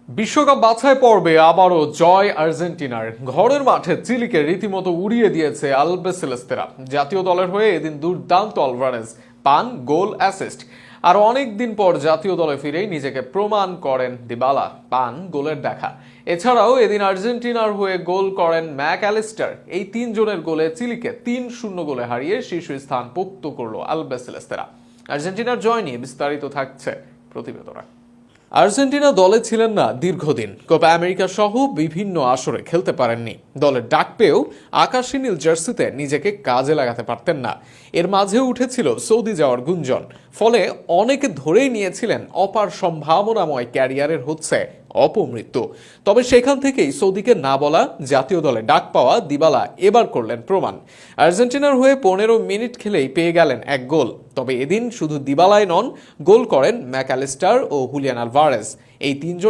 বিশ্বকাপ বাছাই পর্বে আবারও জয় আর্জেন্টিনার। ঘরের মাঠে চিলিকে রীতিমতো উড়িয়ে দিয়েছে আলবিসেলেস্তেরা। জাতীয় দলের হয়ে এদিন দুর্দান্ত আলভারেজ পান গোল অ্যাসিস্ট। আর অনেক দিন পর জাতীয় দলে ফিরেই নিজেকে প্রমাণ করেন দিবালা, পান গোলের দেখা। এছাড়াও এদিন আর্জেন্টিনার হয়ে গোল করেন ম্যাক অ্যালিস্টার। এই তিনজনের গোলে চিলিকে ৩-০ গোলে হারিয়ে শীর্ষস্থান পোক্ত করল আলবিসেলেস্তেরা। আর্জেন্টিনার জয় নিয়ে বিস্তারিত থাকছে প্রতিবেদনে। আর্জেন্টিনা দলে ছিলেন না দীর্ঘদিন, কোপা আমেরিকা সহ বিভিন্ন আসরে খেলতে পারেননি। দলের ডাক পেয়েও আকাশী নীল জার্সিতে নিজেকে কাজে লাগাতে পারতেন না। এর মাঝেও উঠেছিল সৌদি যাওয়ার গুঞ্জন, ফলে অনেকে ধরেই নিয়েছিলেন অপার সম্ভাবনাময় ক্যারিয়ারের হচ্ছে অপমৃত্যু। তবে সেখান থেকেই সৌদিকে না বলা, জাতীয় দলে ডাক পাওয়া দিবালা এবার করলেন প্রমাণ। আর্জেন্টিনার হয়ে ১৫ মিনিট খেলেই পেয়ে গেলেন এক গোল। তবে এদিন শুধু দিবালাই নন, গোল করেন ম্যাক অ্যালিস্টার ও হুলিয়ান আলভারেজ। এই তিনজন